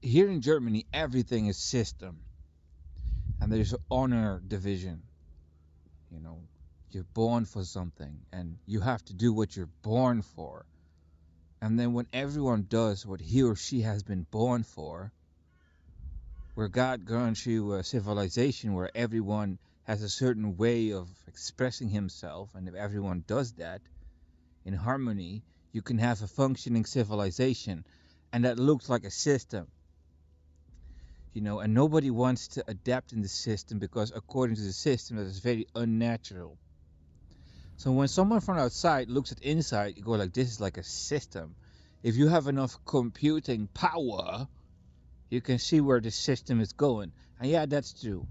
here in Germany, everything is system, and there's an honor division. You know, you're born for something, and you have to do what you're born for. And then when everyone does what he or she has been born for, where God grants you a civilization where everyone has a certain way of expressing himself, and if everyone does that in harmony, you can have a functioning civilization, and that looks like a system. And nobody wants to adapt in the system because according to the system, that is very unnatural. So when someone from outside looks at inside, you go like, this is like a system. If you have enough computing power, you can see where the system is going. And yeah, that's true.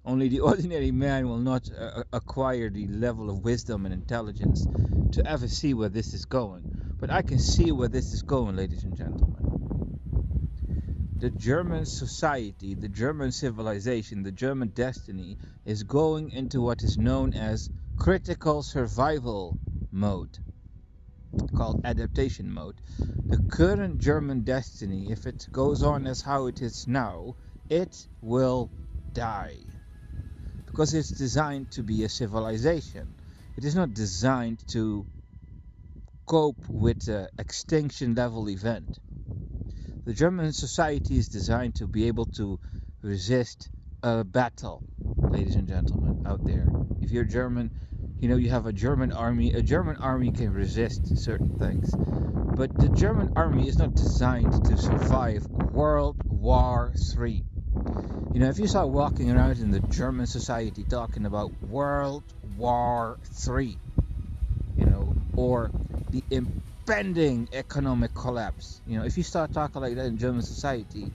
Only the ordinary man will not acquire the level of wisdom and intelligence to ever see where this is going. But I can see where this is going, ladies and gentlemen. The German society, the German civilization, the German destiny is going into what is known as critical survival mode, called adaptation mode. The current German destiny, if it goes on as how it is now, it will die. Because it's designed to be a civilization. It is not designed to cope with an extinction level event. The German society is designed to be able to resist a battle, ladies and gentlemen, out there. If you're German, you have a German army. A German army can resist certain things. But the German army is not designed to survive World War III. If you start walking around in the German society talking about World War III, or the impending economic collapse, if you start talking like that in German society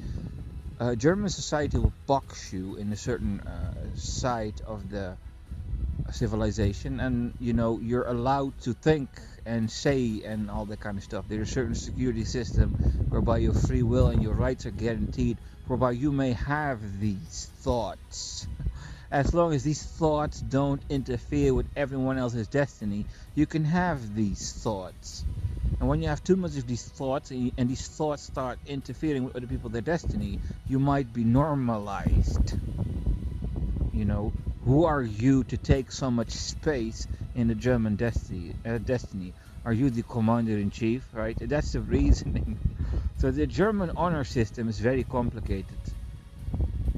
will box you in a certain side of the civilization, and you're allowed to think and say and all that kind of stuff. There's a certain security system whereby your free will and your rights are guaranteed, whereby you may have these thoughts. As long as these thoughts don't interfere with everyone else's destiny, you can have these thoughts. And when you have too much of these thoughts, and these thoughts start interfering with other people, their destiny, you might be normalized. Who are you to take so much space in the German destiny? Are you the commander-in-chief, right? That's the reasoning. So the German honor system is very complicated.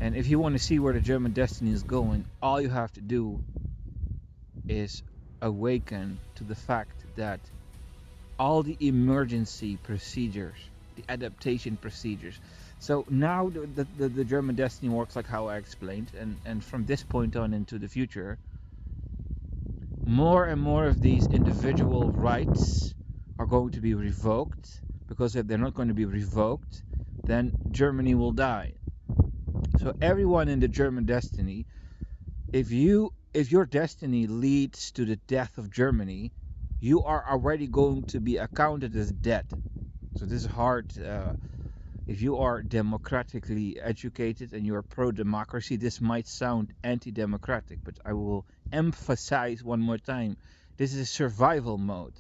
And if you want to see where the German destiny is going, all you have to do is awaken to the fact that all the emergency procedures, the adaptation procedures. So now the German destiny works like how I explained, and from this point on into the future, more and more of these individual rights are going to be revoked, because if they're not going to be revoked, then Germany will die. So everyone in the German destiny, if your destiny leads to the death of Germany, you are already going to be accounted as dead. So this is hard. If you are democratically educated and you are pro-democracy, this might sound anti-democratic, but I will emphasize one more time, this is a survival mode.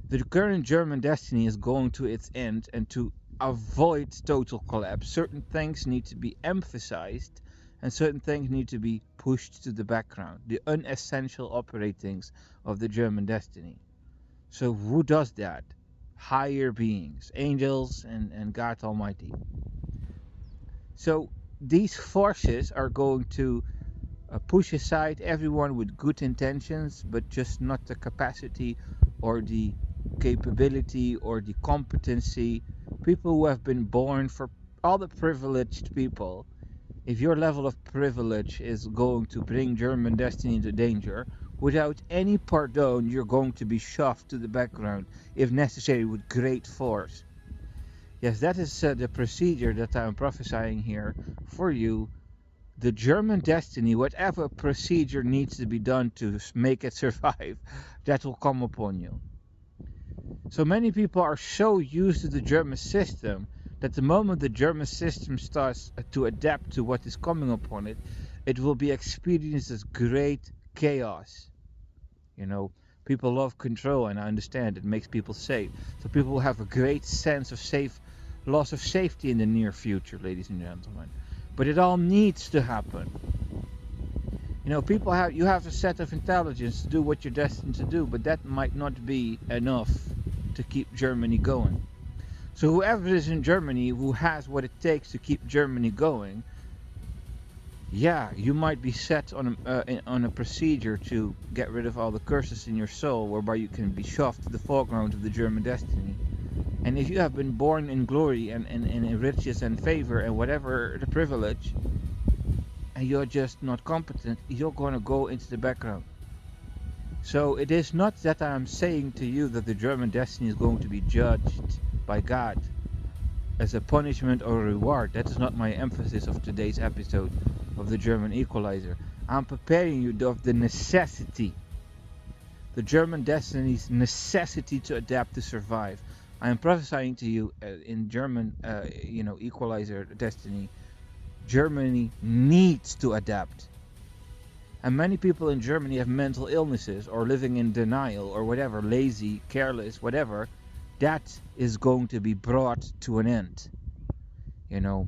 The current German destiny is going to its end, and to avoid total collapse, certain things need to be emphasized and certain things need to be pushed to the background, the unessential operatings of the German destiny. So who does that? Higher beings, angels and God Almighty. So these forces are going to push aside everyone with good intentions, but just not the capacity or the capability or the competency. People who have been born, for all the privileged people, if your level of privilege is going to bring German destiny into danger, without any pardon, you're going to be shoved to the background, if necessary, with great force. Yes, that is the procedure that I'm prophesying here for you. The German destiny, whatever procedure needs to be done to make it survive, that will come upon you. So many people are so used to the German system that the moment the German system starts to adapt to what is coming upon it, it will be experienced as great chaos. People love control, and I understand it makes people safe. So people will have a great sense of safe loss of safety in the near future, ladies and gentlemen. But it all needs to happen. You know, you have a set of intelligence to do what you're destined to do, but that might not be enough to keep Germany going. So whoever is in Germany who has what it takes to keep Germany going, yeah, you might be set on a procedure to get rid of all the curses in your soul, whereby you can be shoved to the foreground of the German destiny. And if you have been born in glory and in riches and favor and whatever the privilege, and you're just not competent, you're going to go into the background. So it is not that I'm saying to you that the German destiny is going to be judged by God as a punishment or a reward. That is not my emphasis of today's episode of the German Equalizer. I'm preparing you of the necessity, the German destiny's necessity to adapt, to survive. I am prophesying to you in German, Equalizer destiny. Germany needs to adapt. And many people in Germany have mental illnesses or living in denial or whatever, lazy, careless, whatever. That is going to be brought to an end. You know,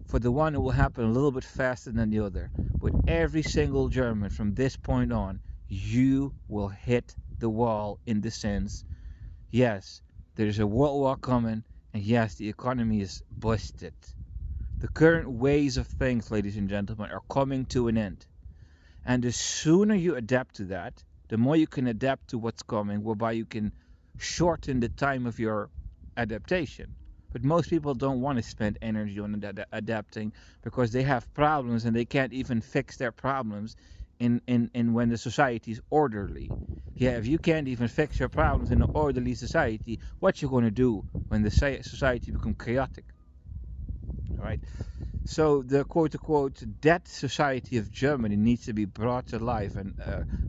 for the one it will happen a little bit faster than the other. With every single German from this point on, you will hit the wall in the sense, yes, there's a world war coming, and yes, the economy is busted. The current ways of things, ladies and gentlemen, are coming to an end. And the sooner you adapt to that, the more you can adapt to what's coming, whereby you can shorten the time of your adaptation. But most people don't want to spend energy on adapting because they have problems and they can't even fix their problems in when the society is orderly. Yeah, if you can't even fix your problems in an orderly society, what you going to do when the society becomes chaotic? All right. So the quote-unquote dead society of Germany needs to be brought to life and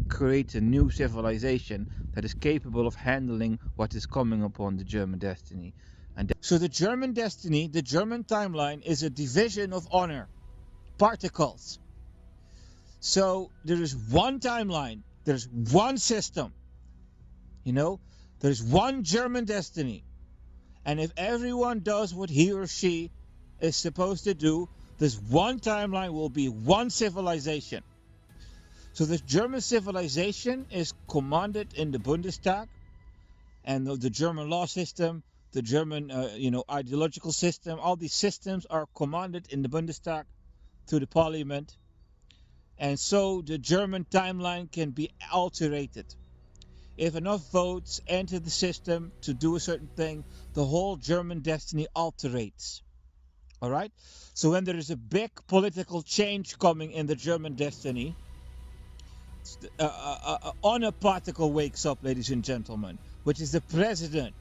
create a new civilization that is capable of handling what is coming upon the German destiny. So the German destiny, the German timeline, is a division of honor, particles. So there is one timeline, there's one system, there's one German destiny. And if everyone does what he or she is supposed to do, this one timeline will be one civilization. So the German civilization is commanded in the Bundestag, and the German law system, the German ideological system, all these systems are commanded in the Bundestag through the parliament. And so the German timeline can be alterated. If enough votes enter the system to do a certain thing, the whole German destiny alterates. All right? So when there is a big political change coming in the German destiny, honor particle wakes up, ladies and gentlemen, which is the president.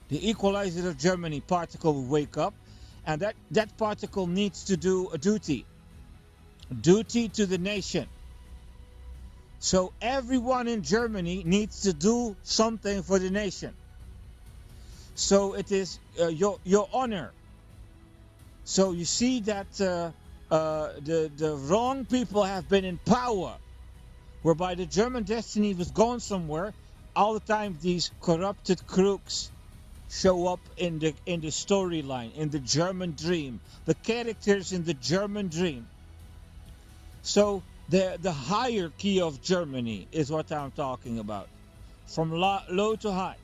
The Equalizer of Germany particle will wake up, and that particle needs to do a duty to the nation. So everyone in Germany needs to do something for the nation. So it is your honor. So you see that the wrong people have been in power, whereby the German destiny was going somewhere. All the time these corrupted crooks show up in the storyline, in the German dream, the characters in the German dream. So the hierarchy of Germany is what I'm talking about, from low to high.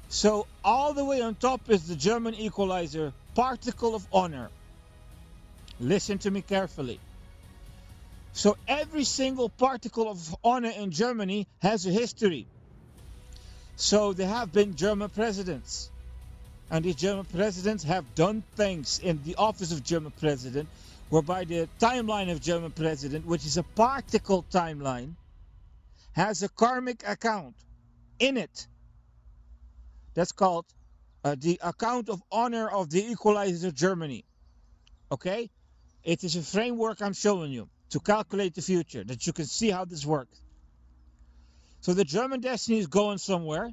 So all the way on top is the German Equalizer, particle of honor. Listen to me carefully. So every single particle of honor in Germany has a history. So there have been German presidents, and these German presidents have done things in the office of German president, whereby the timeline of German president, which is a particle timeline, has a karmic account in it. That's called the account of honor of the Equalizer of Germany. Okay? It is a framework I'm showing you to calculate the future, that you can see how this works. So the German destiny is going somewhere,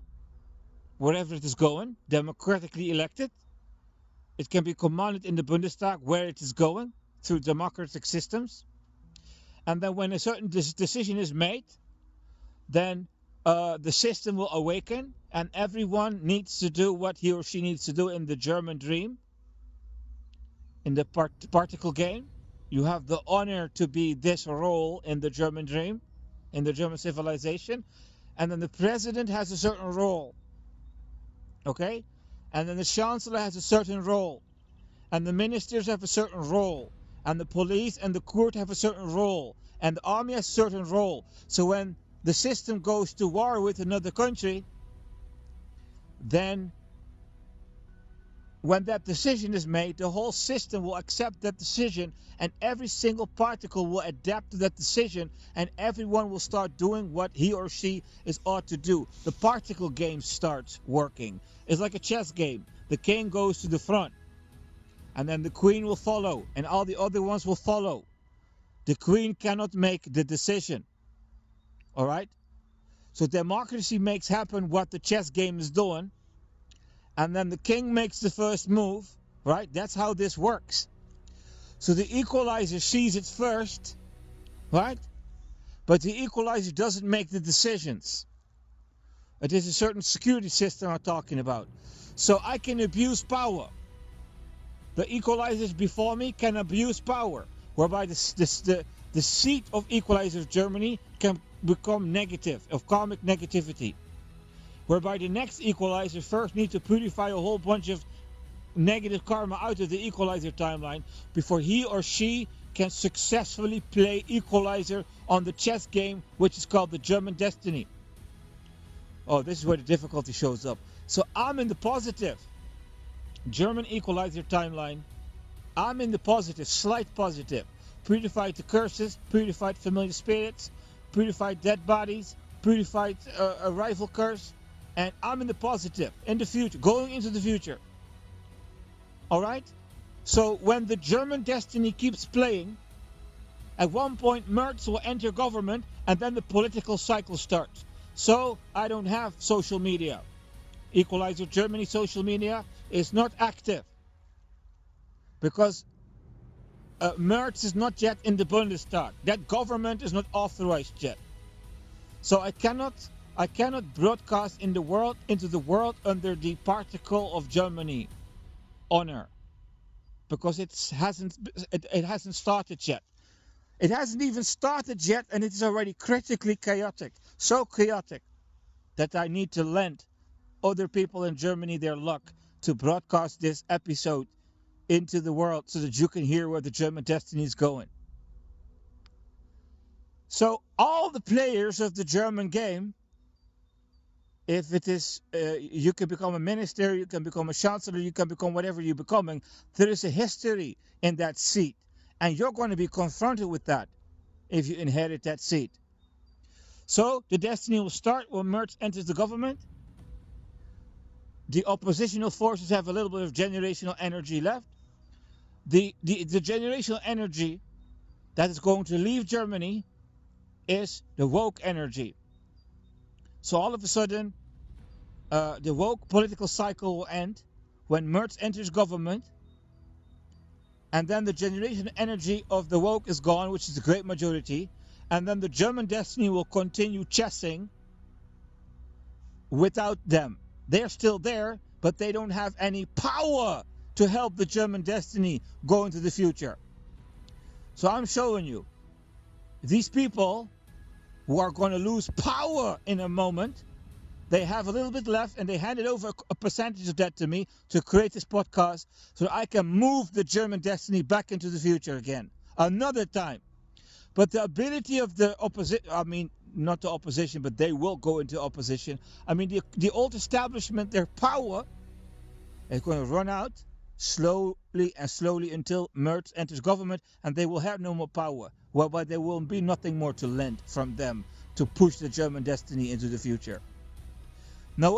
wherever it is going, democratically elected. It can be commanded in the Bundestag where it is going, through democratic systems. And then when a certain decision is made, then the system will awaken, and everyone needs to do what he or she needs to do in the German dream, in the particle game. You have the honor to be this role in the German dream, in the German civilization, and then the president has a certain role, okay? And then the chancellor has a certain role, and the ministers have a certain role, and the police and the court have a certain role, and the army has a certain role. So when the system goes to war with another country, then when that decision is made, the whole system will accept that decision, and every single particle will adapt to that decision, and everyone will start doing what he or she is ought to do. The particle game starts working. It's like a chess game. The king goes to the front, and then the queen will follow, and all the other ones will follow. The queen cannot make the decision. All right? So democracy makes happen what the chess game is doing, and then the king makes the first move, right? That's how this works. So the equalizer sees it first, right? But the equalizer doesn't make the decisions. It is a certain security system I'm talking about. So I can abuse power. The equalizers before me can abuse power, whereby the seat of equalizer Germany can become negative, of karmic negativity. Whereby the next equalizer first needs to purify a whole bunch of negative karma out of the equalizer timeline before he or she can successfully play equalizer on the chess game, which is called the German destiny. Oh, this is where the difficulty shows up. So I'm in the positive German equalizer timeline. I'm in the positive, slight positive. Purified the curses, purified familiar spirits, purified dead bodies, purified a rival curse. And I'm in the positive, in the future, going into the future. All right? So when the German destiny keeps playing, at one point Merz will enter government, and then the political cycle starts. So I don't have social media. Equalizer Germany social media is not active, because Merz is not yet in the Bundestag. That government is not authorized yet. So I cannot broadcast into the world under the particle of Germany honor, because it hasn't started yet. It hasn't even started yet, and it is already critically chaotic. So chaotic that I need to lend other people in Germany their luck to broadcast this episode into the world so that you can hear where the German destiny is going. So all the players of the German game, if it is, you can become a minister, you can become a chancellor, you can become whatever you're becoming, there is a history in that seat. And you're going to be confronted with that if you inherit that seat. So the destiny will start when Merz enters the government. The oppositional forces have a little bit of generational energy left. The generational energy that is going to leave Germany is the woke energy. So all of a sudden, the woke political cycle will end when Merz enters government, and then the generation energy of the woke is gone, which is the great majority, and then the German destiny will continue chessing without them. They're still there, but they don't have any power to help the German destiny go into the future. So I'm showing you, these people who are going to lose power in a moment, they have a little bit left, and they handed over a percentage of that to me to create this podcast so that I can move the German destiny back into the future again. Another time. But the ability of the opposition, I mean, not the opposition, but they will go into opposition. I mean, the old establishment, their power is going to run out slowly and slowly until Merz enters government, and they will have no more power, whereby there will be nothing more to lend from them to push the German destiny into the future. Now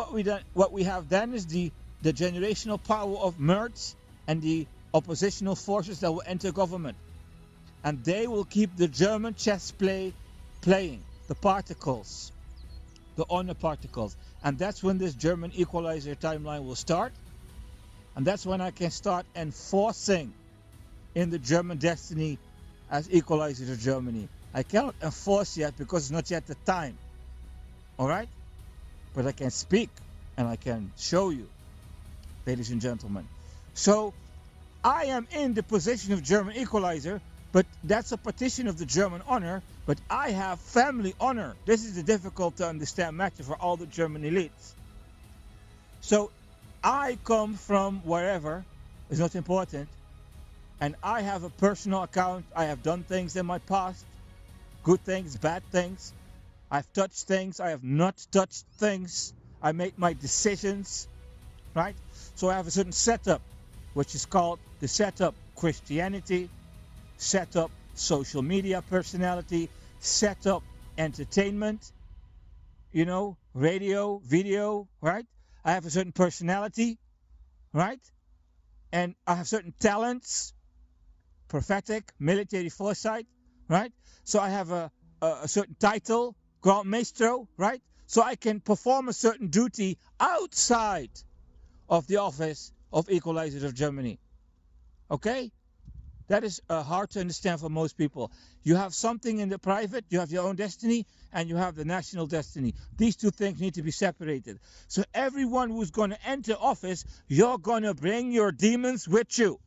what we have then is the generational power of Merz and the oppositional forces that will enter government. And they will keep the German chess playing, the particles, the honor particles. And that's when this German equalizer timeline will start. And that's when I can start enforcing in the German destiny as equalizer to Germany. I cannot enforce yet because it's not yet the time. Alright? but I can speak and I can show you, ladies and gentlemen. So I am in the position of German equalizer, but that's a petition of the German honor, but I have family honor. This is the difficult to understand matter for all the German elites. So I come from wherever, it's not important, and I have a personal account. I have done things in my past, good things, bad things. I've touched things, I have not touched things. I make my decisions, right? So I have a certain setup, which is called the setup Christianity, setup social media personality, setup entertainment, you know, radio, video, right? I have a certain personality, right? And I have certain talents, prophetic, military foresight, right? So I have a certain title, Grand Maestro, right? So I can perform a certain duty outside of the office of Equalizer of Germany. Okay? That is hard to understand for most people. You have something in the private, you have your own destiny, and you have the national destiny. These two things need to be separated. So everyone who's going to enter office, you're going to bring your demons with you.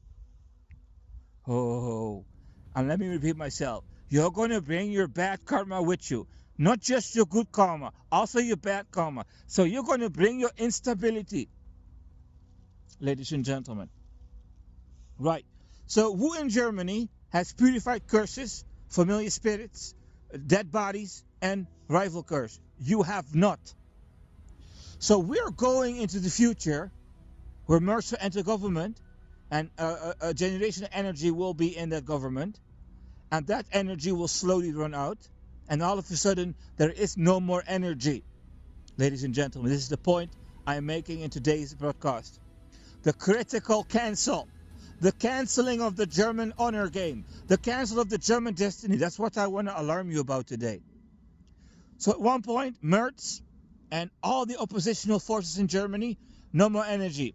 Oh, and let me repeat myself. You're going to bring your bad karma with you. Not just your good karma, also your bad karma. So you're going to bring your instability, ladies and gentlemen. Right. So who in Germany has purified curses, familiar spirits, dead bodies, and rival curse? You have not. So we're going into the future where mercy enter government, and a generation of energy will be in that government, and that energy will slowly run out, and all of a sudden there is no more energy. Ladies and gentlemen, this is the point I am making in today's broadcast. The critical cancel. The canceling of the German honor game. The cancel of the German destiny. That's what I want to alarm you about today. So at one point, Merz and all the oppositional forces in Germany, no more energy.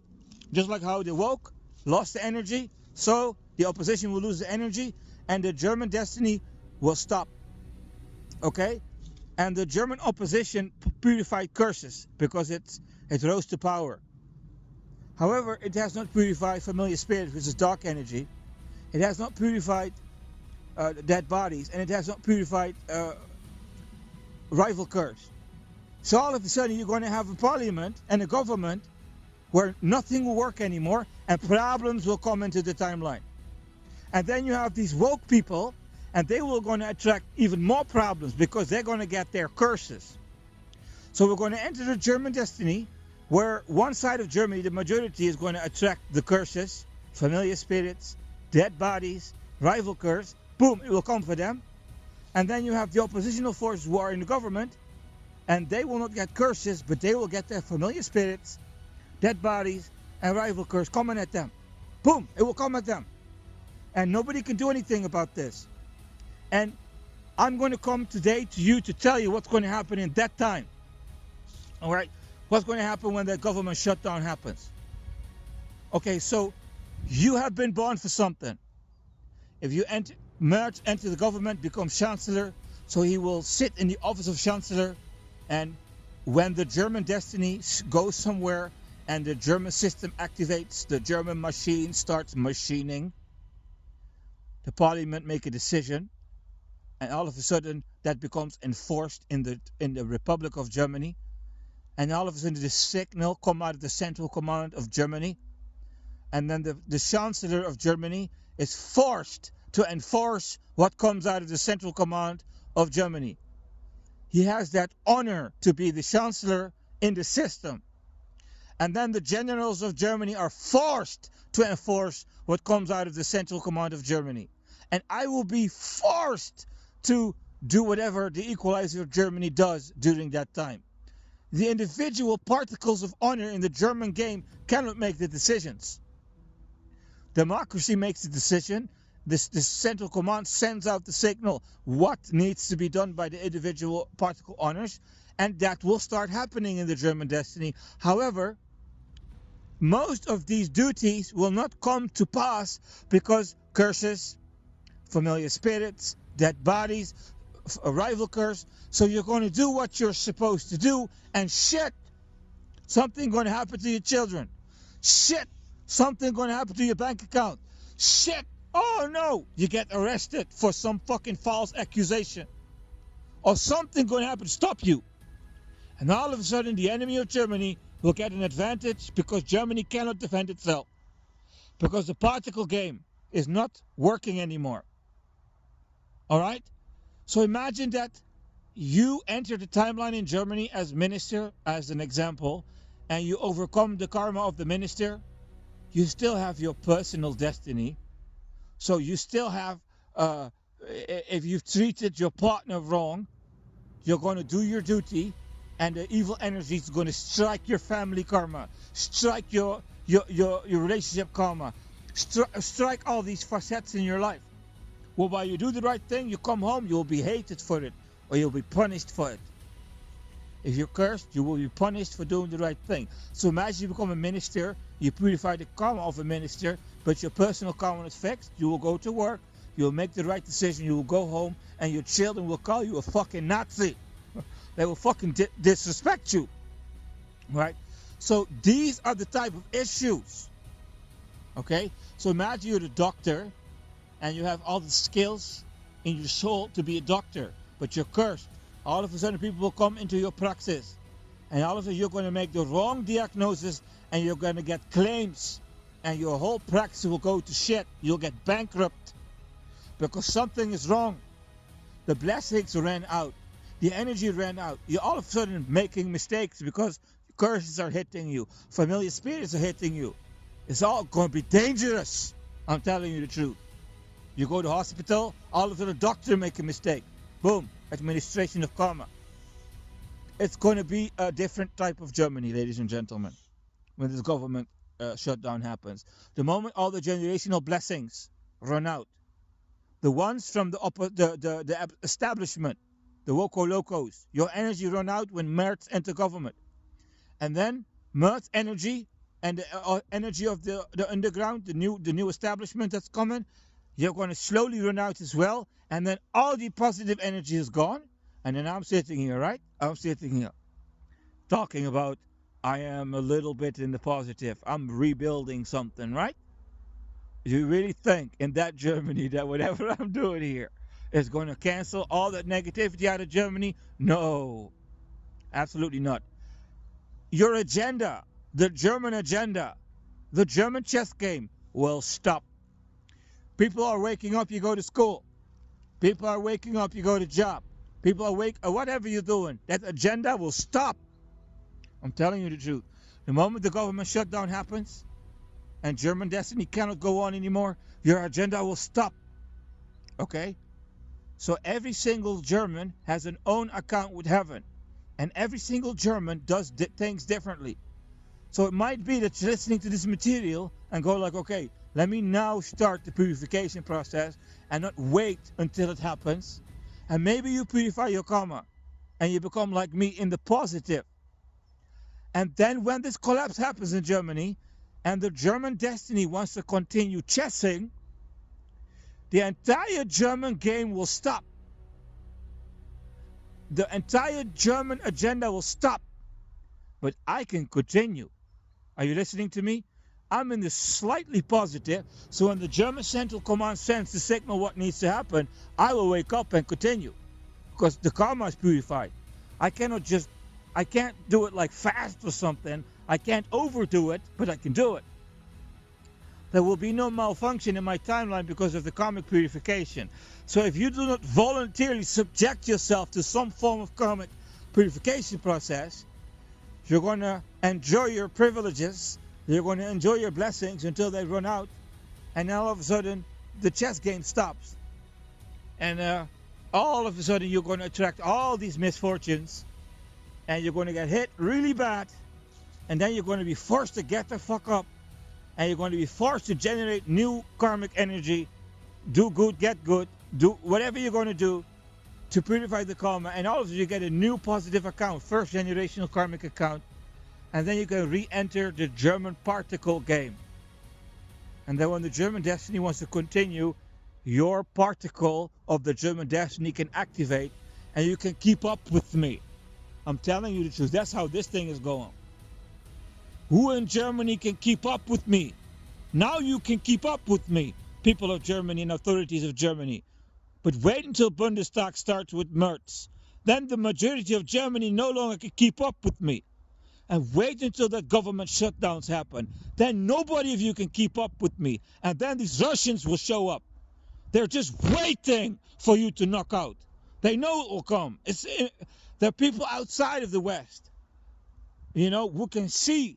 Just like how the woke lost the energy, so the opposition will lose the energy, and the German destiny will stop. Okay? And the German opposition purified curses because it rose to power. However, it has not purified familiar spirits, which is dark energy. It has not purified dead bodies, and it has not purified rival curse. So all of a sudden, you're going to have a parliament and a government where nothing will work anymore, and problems will come into the timeline. And then you have these woke people, and they will going to attract even more problems because they're going to get their curses. So we're going to enter the German destiny, where one side of Germany, the majority, is going to attract the curses, familiar spirits, dead bodies, rival curse. Boom, it will come for them. And then you have the oppositional forces who are in the government, and they will not get curses, but they will get their familiar spirits, dead bodies, and rival curse coming at them. Boom, it will come at them. And nobody can do anything about this. And I'm going to come today to you to tell you what's going to happen in that time. All right? What's going to happen when the government shutdown happens? Okay, so you have been born for something. If you Merz enter the government, become chancellor, so he will sit in the office of chancellor, and when the German destiny goes somewhere and the German system activates, the German machine starts machining, the parliament make a decision, and all of a sudden that becomes enforced in the Republic of Germany. And all of a sudden the signal come out of the central command of Germany. And then the Chancellor of Germany is forced to enforce what comes out of the central command of Germany. He has that honor to be the Chancellor in the system. And then the generals of Germany are forced to enforce what comes out of the central command of Germany. And I will be forced to do whatever the Equalizer of Germany does during that time. The individual particles of honor in the German game cannot make the decisions. Democracy makes the decision. The central command sends out the signal what needs to be done by the individual particle honors, and that will start happening in the German destiny. However, most of these duties will not come to pass because curses, familiar spirits, dead bodies, a rival curse. So you're going to do what you're supposed to do, and shit, something going to happen to your children. Shit, something going to happen to your bank account. Shit, oh no, you get arrested for some fucking false accusation. Or something going to happen to stop you. And all of a sudden, the enemy of Germany will get an advantage because Germany cannot defend itself. Because the particle game is not working anymore. Alright? So imagine that you enter the timeline in Germany as minister, as an example, and you overcome the karma of the minister. You still have your personal destiny. So you still have, if you've treated your partner wrong, you're going to do your duty, and the evil energy is going to strike your family karma, strike your relationship karma, strike all these facets in your life. Well, while you do the right thing, you come home, you'll be hated for it, or you'll be punished for it. If you're cursed, you will be punished for doing the right thing. So imagine you become a minister, you purify the karma of a minister, but your personal karma is fixed. You will go to work, you'll make the right decision, you will go home, and your children will call you a fucking Nazi. They will fucking disrespect you. Right? So these are the type of issues. Okay? So imagine you're the doctor, and you have all the skills in your soul to be a doctor, but you're cursed. All of a sudden people will come into your praxis, and all of a sudden you're going to make the wrong diagnosis, and you're going to get claims, and your whole practice will go to shit. You'll get bankrupt because something is wrong. The blessings ran out, the energy ran out. You're all of a sudden making mistakes because curses are hitting you, familiar spirits are hitting you. It's all going to be dangerous. I'm telling you the truth. You go to hospital, all of a sudden the doctor make a mistake. Boom, administration of karma. It's going to be a different type of Germany, ladies and gentlemen, when this government shutdown happens. The moment all the generational blessings run out, the ones from the establishment, the Woko Locos, your energy run out when Merz enter government. And then Merz energy and the energy of the underground, the new establishment that's coming, you're going to slowly run out as well. And then all the positive energy is gone. And then I'm sitting here, right? I'm sitting here talking about I am a little bit in the positive. I'm rebuilding something, right? You really think in that Germany that whatever I'm doing here is going to cancel all that negativity out of Germany? No, absolutely not. Your agenda, the German agenda, the German chess game will stop. People are waking up, you go to school. People are waking up, you go to job. People are whatever you're doing, that agenda will stop. I'm telling you the truth. The moment the government shutdown happens and German destiny cannot go on anymore, your agenda will stop. Okay? So every single German has an own account with heaven. And every single German does things differently. So it might be that you're listening to this material and go like, okay, let me now start the purification process and not wait until it happens. And maybe you purify your karma and you become like me in the positive. And then when this collapse happens in Germany and the German destiny wants to continue chessing, the entire German game will stop. The entire German agenda will stop. But I can continue. Are you listening to me? I'm in the slightly positive, so when the German Central Command sends the signal what needs to happen, I will wake up and continue. Because the karma is purified. I can't do it like fast or something. I can't overdo it, but I can do it. There will be no malfunction in my timeline because of the karmic purification. So if you do not voluntarily subject yourself to some form of karmic purification process, you're going to enjoy your privileges. You're going to enjoy your blessings until they run out. And now all of a sudden, the chess game stops. And all of a sudden, you're going to attract all these misfortunes. And you're going to get hit really bad. And then you're going to be forced to get the fuck up. And you're going to be forced to generate new karmic energy. Do good, get good. Do whatever you're going to do to purify the karma. And all of a sudden, you get a new positive account. First generational karmic account. And then you can re-enter the German particle game. And then when the German destiny wants to continue, your particle of the German destiny can activate and you can keep up with me. I'm telling you the truth. That's how this thing is going. Who in Germany can keep up with me? Now you can keep up with me, people of Germany and authorities of Germany. But wait until Bundestag starts with Merz. Then the majority of Germany no longer can keep up with me. And wait until the government shutdowns happen. Then nobody of you can keep up with me. And then these Russians will show up. They're just waiting for you to knock out. They know it will come. There are people outside of the West, who can see.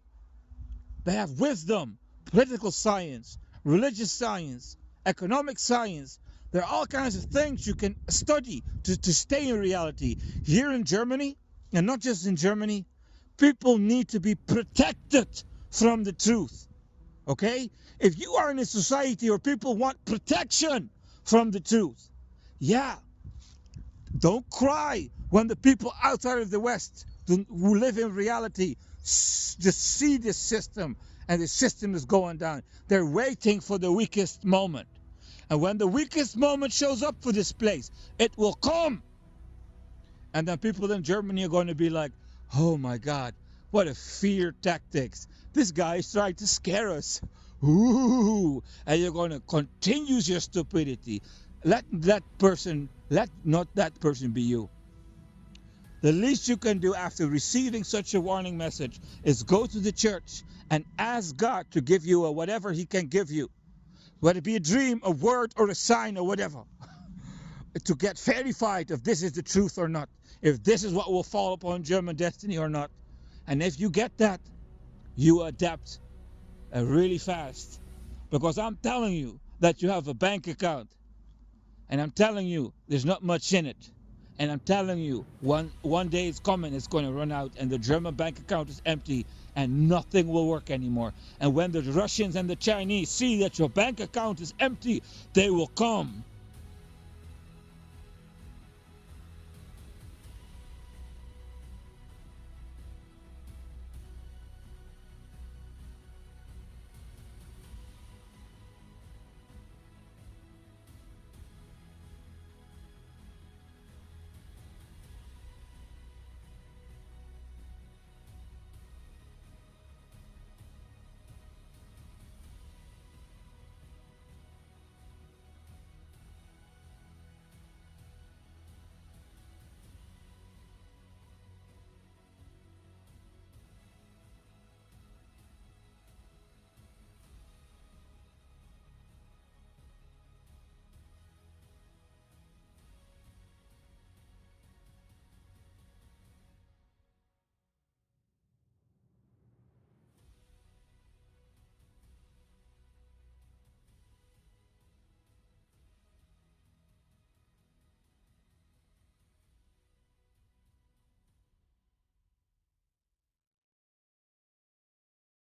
They have wisdom, political science, religious science, economic science. There are all kinds of things you can study to stay in reality. Here in Germany, and not just in Germany, people need to be protected from the truth. Okay? If you are in a society where people want protection from the truth, don't cry when the people outside of the West who live in reality just see this system and the system is going down. They're waiting for the weakest moment. And when the weakest moment shows up for this place, it will come. And then people in Germany are going to be like, oh my God, what a fear tactics. This guy is trying to scare us. Ooh. And you're going to continue your stupidity. Let not that person be you. The least you can do after receiving such a warning message is go to the church and ask God to give you whatever he can give you. Whether it be a dream, a word, or a sign, or whatever. To get verified if this is the truth or not. If this is what will fall upon German destiny or not. And if you get that, you adapt really fast. Because I'm telling you that you have a bank account. And I'm telling you there's not much in it. And I'm telling you, one day it's coming, it's going to run out, and the German bank account is empty, and nothing will work anymore. And when the Russians and the Chinese see that your bank account is empty, they will come